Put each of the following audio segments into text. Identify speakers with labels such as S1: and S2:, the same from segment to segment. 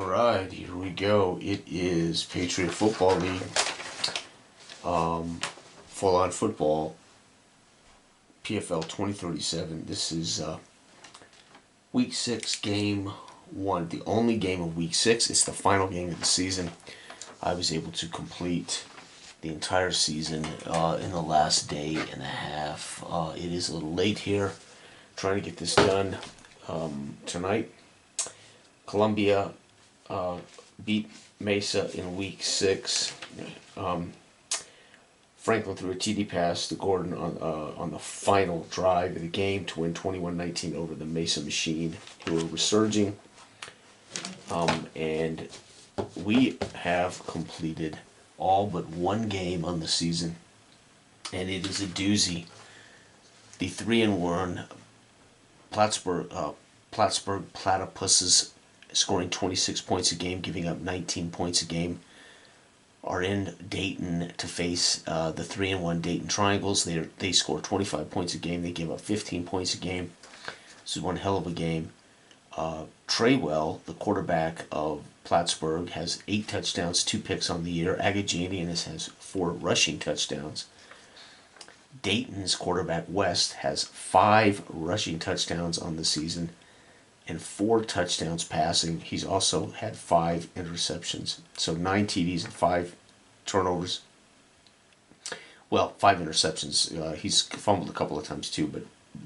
S1: Alright, here we go. It is Patriot Football League. Full on football. PFL 2037. This is week 6, game 1. The only game of week 6. It's the final game of the season. I was able to complete the entire season in the last day and a half. It is a little late here. Trying to get this done tonight. Columbia beat Mesa in week 6. Franklin threw a TD pass to Gordon on the final drive of the game to win 21-19 over the Mesa Machine, who were resurging. And we have completed all but one game on the season, and it is a doozy. The 3-1 Plattsburgh Platypuses, scoring 26 points a game, giving up 19 points a game, are in Dayton to face the 3-1 Dayton Triangles. They score 25 points a game. They give up 15 points a game. This is one hell of a game. Traywell, the quarterback of Plattsburgh, has 8 touchdowns, 2 picks on the year. Agajanian has 4 rushing touchdowns. Dayton's quarterback, West, has 5 rushing touchdowns on the season and 4 touchdowns passing. He's also had 5 interceptions. So 9 TDs and 5 turnovers. Well, 5 interceptions. He's fumbled a couple of times too,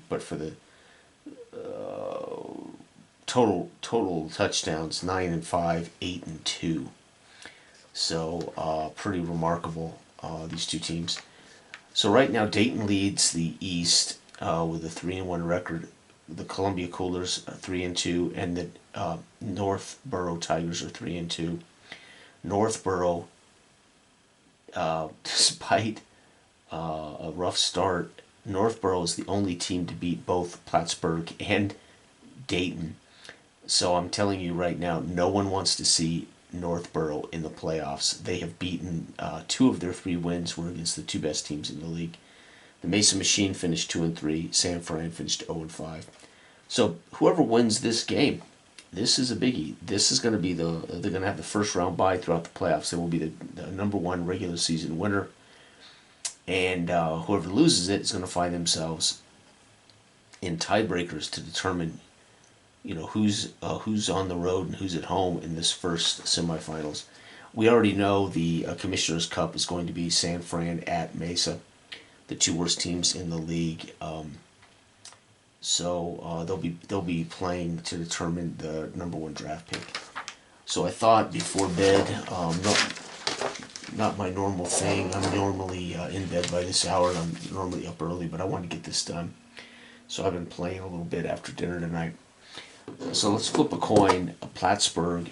S1: but for the total touchdowns, 9 and 5, 8 and 2. So pretty remarkable, these two teams. So right now Dayton leads the East with a 3-1 record. The Columbia Coolers are 3-2, and the Northborough Tigers are 3-2. Northborough, despite a rough start, Northborough is the only team to beat both Plattsburgh and Dayton. So I'm telling you right now, no one wants to see Northborough in the playoffs. They have beaten 2 of their 3 wins were against the 2 best teams in the league. The Mesa Machine finished 2-3. San Fran finished 0-5. So whoever wins this game, this is a biggie. This is going to be they're going to have the first round bye throughout the playoffs. They will be the number 1 regular season winner, and whoever loses it is going to find themselves in tiebreakers to determine, who's on the road and who's at home in this first semifinals. We already know the Commissioner's Cup is going to be San Fran at Mesa, the 2 worst teams in the league. So they'll be playing to determine the number 1 draft pick. So I thought before bed, not my normal thing. I'm normally in bed by this hour, and I'm normally up early, but I want to get this done. So I've been playing a little bit after dinner tonight. So let's flip a coin. Plattsburgh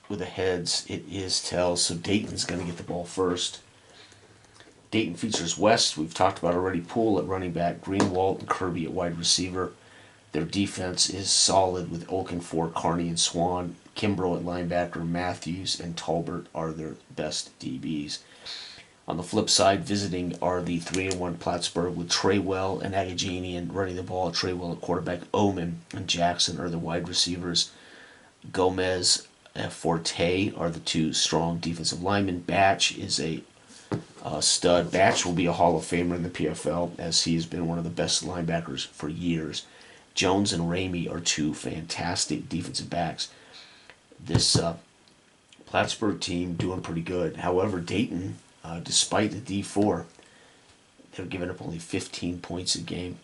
S1: with the heads. It is tails. So Dayton's going to get the ball first. Dayton features West, we've talked about already, Poole at running back, Greenwald and Kirby at wide receiver. Their defense is solid with Oakenfour, Carney, and Swan. Kimbrough at linebacker, Matthews and Talbert are their best DBs. On the flip side, visiting are the 3-1 Plattsburgh with Traywell and Agajanian running the ball. Traywell at quarterback, Omen and Jackson are the wide receivers. Gomez and Forte are the 2 strong defensive linemen. Batch is a stud. Batch will be a Hall of Famer in the PFL, as he has been one of the best linebackers for years. Jones and Ramey are 2 fantastic defensive backs. This Plattsburgh team doing pretty good. However, Dayton, despite the D4, they're giving up only 15 points a game.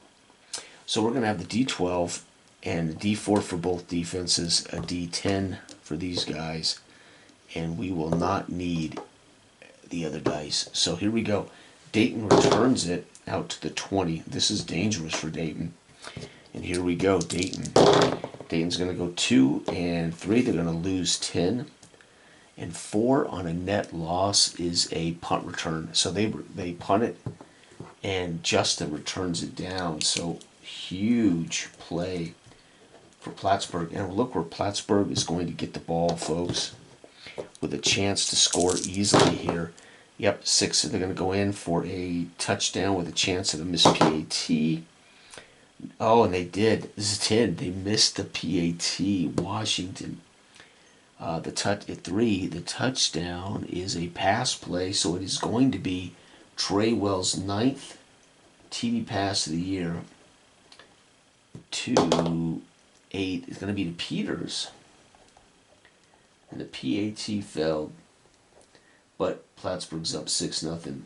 S1: So we're going to have the D12 and the D4 for both defenses, a D10 for these guys, and we will not need the other dice. So here we go. Dayton returns it out to the 20. This is dangerous for Dayton. And here we go. Dayton's going to go 2 and 3. They're going to lose 10. And 4 on a net loss is a punt return. So they punt it, and Justin returns it down. So huge play for Plattsburgh. And look where Plattsburgh is going to get the ball, folks, with a chance to score easily here. Yep, 6. They're going to go in for a touchdown with a chance at a missed PAT. Oh, and they did. This is 10. They missed the PAT. Washington. At 3, the touchdown is a pass play, so it is going to be Trey Wells' 9th TD pass of the year. 2, 8 is going to be to Peters. And the PAT failed, but Plattsburgh's up 6-0.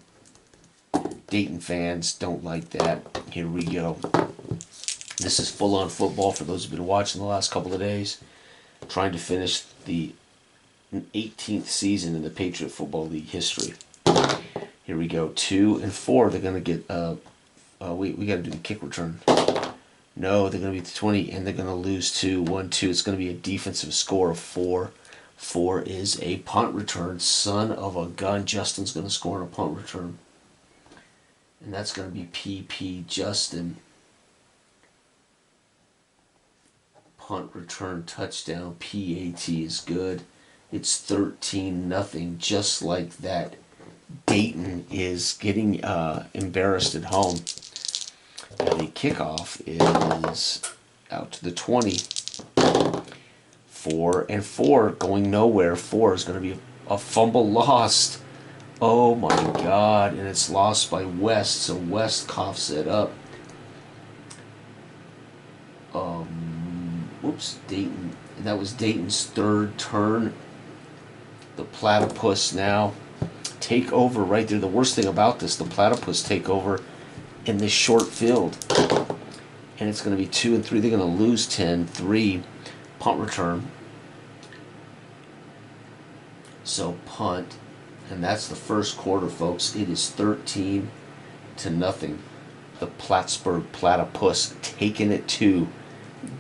S1: Dayton fans don't like that. Here we go. This is full-on football for those who've been watching the last couple of days. Trying to finish the 18th season in the Patriot Football League history. Here we go. 2 and 4. They're going to get... we got to do the kick return. No, they're going to be at the 20, and they're going to lose 2. 1-2. It's going to be a defensive score of 4. 4 is a punt return. Son of a gun. Justin's going to score on a punt return. And that's going to be PP Justin. Punt return touchdown. PAT is good. It's 13-0, just like that. Dayton is getting embarrassed at home. And the kickoff is out to the 20. 4 and 4 going nowhere. 4 is going to be a fumble lost. Oh my God. And it's lost by West, so West coughs it up. Whoops, Dayton. And that was Dayton's 3rd turn. The Platypus now take over right there. The worst thing about this, the Platypus take over in this short field. And it's going to be 2 and 3. They're going to lose 10-3. Punt return. So punt. And that's the first quarter, folks. It is 13-0. The Plattsburgh Platypus taking it to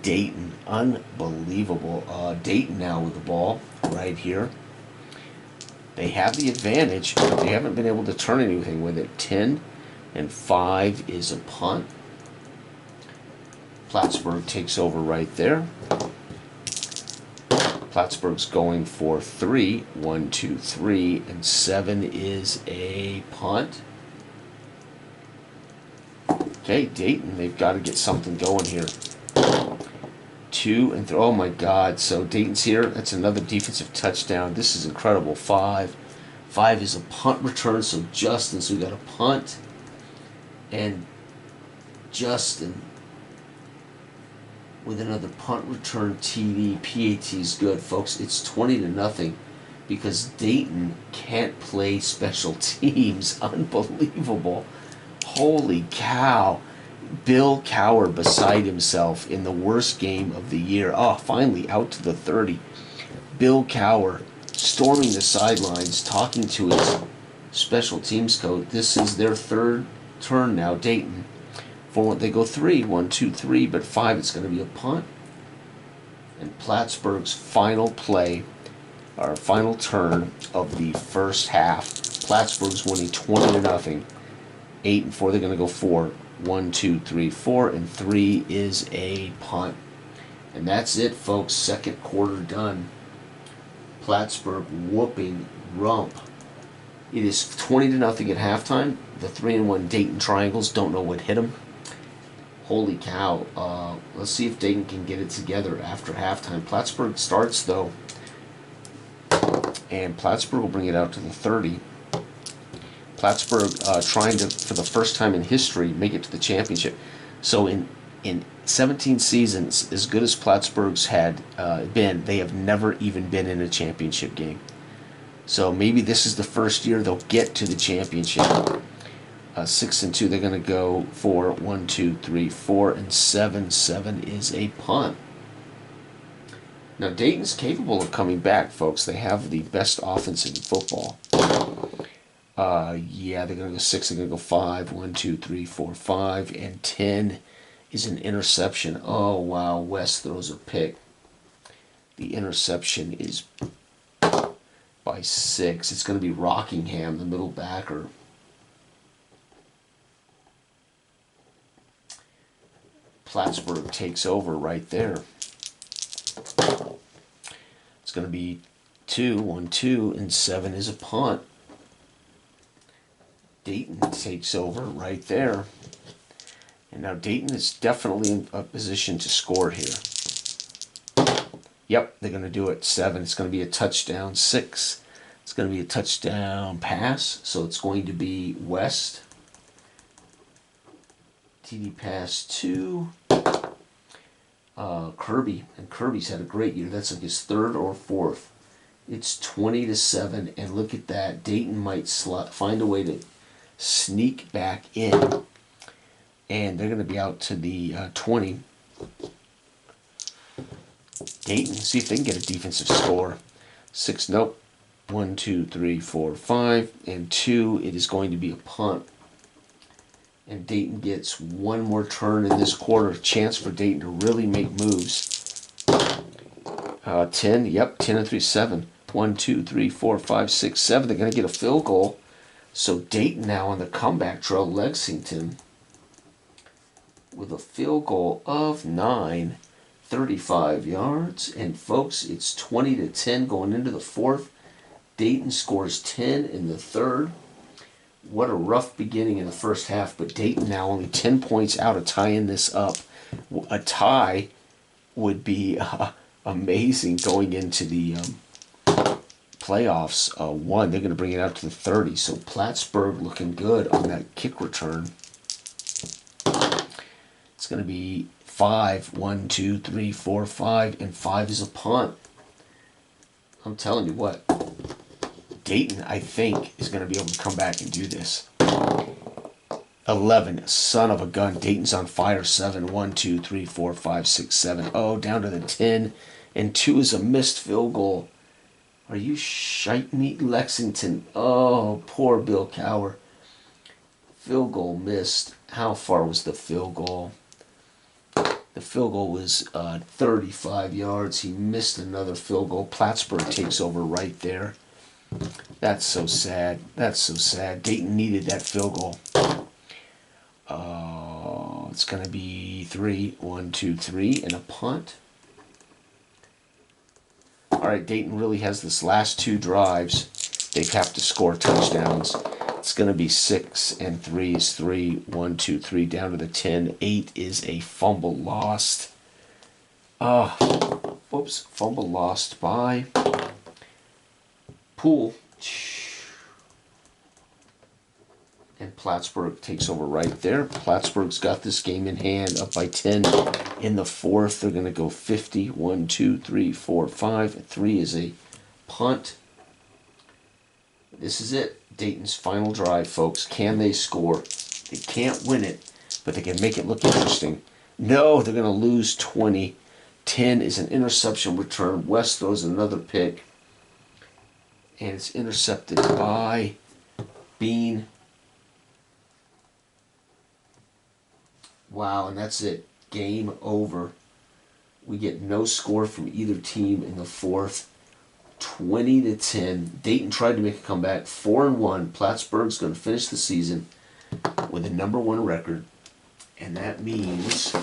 S1: Dayton. Unbelievable. Dayton now with the ball right here. They have the advantage, but they haven't been able to turn anything with it. 10 and 5 is a punt. Plattsburgh takes over right there. Plattsburgh's going for 3. 1, 2, 3, and 7 is a punt. Okay, Dayton, they've got to get something going here. 2 and 3. Oh my God! So Dayton's here. That's another defensive touchdown. This is incredible. 5. 5 is a punt return. So Justin. So we got a punt, and Justin with another punt return TD. PAT is good, folks. It's 20-0 because Dayton can't play special teams. Unbelievable. Holy cow. Bill Cowher beside himself in the worst game of the year. Oh, finally out to the 30. Bill Cowher storming the sidelines, talking to his special teams coach. This is their 3rd turn now, Dayton. For they go 3, 1, 2, 3, but 5, it's going to be a punt. And Plattsburgh's final play, our final turn of the first half. Plattsburgh's winning 20-0. 8 and 4, they're going to go 4. 1, 2, 3, 4, and 3 is a punt. And that's it, folks. Second quarter done. Plattsburgh whooping rump. It is 20-0 at halftime. The 3-1 Dayton Triangles don't know what hit them. Holy cow. Let's see if Dayton can get it together after halftime. Plattsburgh starts, though. And Plattsburgh will bring it out to the 30. Plattsburgh trying to, for the first time in history, make it to the championship. So in 17 seasons, as good as Plattsburgh's had been, they have never even been in a championship game. So maybe this is the first year they'll get to the championship. 6 and 2, they're going to go for 1, 2, 3, 4, and 7. 7 is a punt. Now Dayton's capable of coming back, folks. They have the best offense in football. Yeah, they're going to go 6, they're going to go 5. 1, 2, 3, 4, 5, and 10 is an interception. Oh, wow, West throws a pick. The interception is by 6. It's going to be Rockingham, the middle backer. Plattsburgh takes over right there. It's going to be 2, 1, 2, and 7 is a punt. Dayton takes over right there. And now Dayton is definitely in a position to score here. Yep, they're going to do it. 7. It's going to be a touchdown. 6. It's going to be a touchdown pass. So it's going to be West. TD pass 2. Kirby. And Kirby's had a great year. That's like his 3rd or 4th. It's 20-7. And look at that. Dayton might find a way to sneak back in. And they're going to be out to the 20. Dayton, see if they can get a defensive score. 6, nope. 1, 2, 3, 4, 5. And 2, it is going to be a punt. And Dayton gets one more turn in this quarter. Chance for Dayton to really make moves. 10, yep, 10 and 3, 7. 1, 2, 3, 4, 5, 6, 7. They're going to get a field goal. So Dayton now on the comeback trail. Lexington with a field goal of 9, 35 yards. And folks, it's 20-10 going into the 4th. Dayton scores 10 in the 3rd. What a rough beginning in the first half, but Dayton now only 10 points out of tying this up. A tie would be amazing going into the playoffs. 1, they're going to bring it out to the 30. So Plattsburgh looking good on that kick return. It's going to be 5. 1, 2, 3, 4, 5, and 5 is a punt. I'm telling you what, Dayton, I think, is going to be able to come back and do this. 11, son of a gun. Dayton's on fire. 7, 1, 2, 3, 4, 5, 6, 7. Oh, down to the 10. And 2 is a missed field goal. Are you shite me, Lexington? Oh, poor Bill Cower. Field goal missed. How far was the field goal? The field goal was 35 yards. He missed another field goal. Plattsburgh takes over right there. That's so sad. That's so sad. Dayton needed that field goal. It's going to be 3. 1, 2, 3, and a punt. All right, Dayton really has this last 2 drives. They have to score touchdowns. It's going to be 6 and 3 is 3. 1, 2, 3 down to the 10. 8 is a fumble lost. Whoops, fumble lost by Poole. And Plattsburgh takes over right there. Plattsburgh's got this game in hand, up by 10 in the 4th. They're going to go 50. 1, 2, 3, 4, 5. 3 is a punt. This is it. Dayton's final drive, folks. Can they score? They can't win it, but they can make it look interesting. No, they're going to lose 20. 10 is an interception return. West throws another pick. And it's intercepted by Bean. Wow, and that's it. Game over. We get no score from either team in the 4th. 20-10. Dayton tried to make a comeback. 4-1. Plattsburgh's going to finish the season with a number 1 record. And that means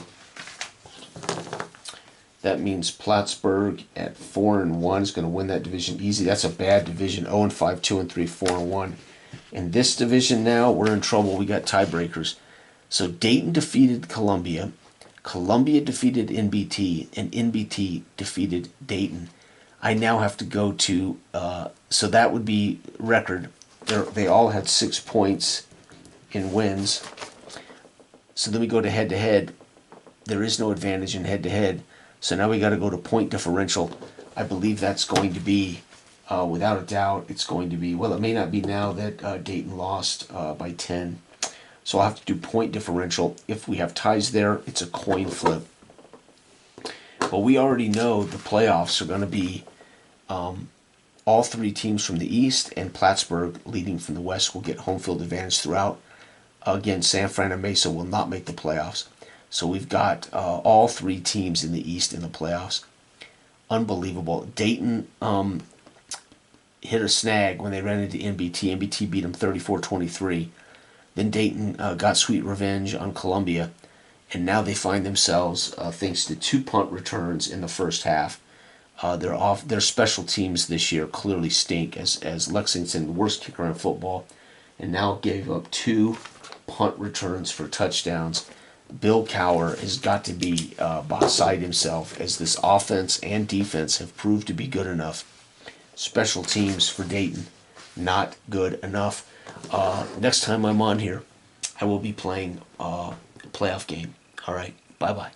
S1: Plattsburgh at 4-1 is going to win that division easy. That's a bad division. 0-5, 2-3, 4-1. In this division now, we're in trouble. We got tiebreakers. So Dayton defeated Columbia. Columbia defeated NBT, and NBT defeated Dayton. I now have to go to, so that would be record. They all had 6 points in wins. So then we go to head-to-head. There is no advantage in head-to-head. So now we got to go to point differential. I believe that's going to be, without a doubt, it's going to be, well, it may not be now that Dayton lost by 10. So I'll have to do point differential. If we have ties there, it's a coin flip. But we already know the playoffs are going to be all 3 teams from the East, and Plattsburgh, leading from the West, will get home field advantage throughout. Again, San Fran and Mesa will not make the playoffs. So we've got all 3 teams in the East in the playoffs. Unbelievable. Dayton hit a snag when they ran into NBT. NBT beat them 34-23. Then Dayton got sweet revenge on Columbia, and now they find themselves, thanks to 2 punt returns in the first half, their special teams this year clearly stink, as Lexington, the worst kicker in football, and now gave up 2 punt returns for touchdowns. Bill Cowher has got to be beside himself, as this offense and defense have proved to be good enough. Special teams for Dayton, not good enough. Next time I'm on here, I will be playing a playoff game. All right, bye-bye.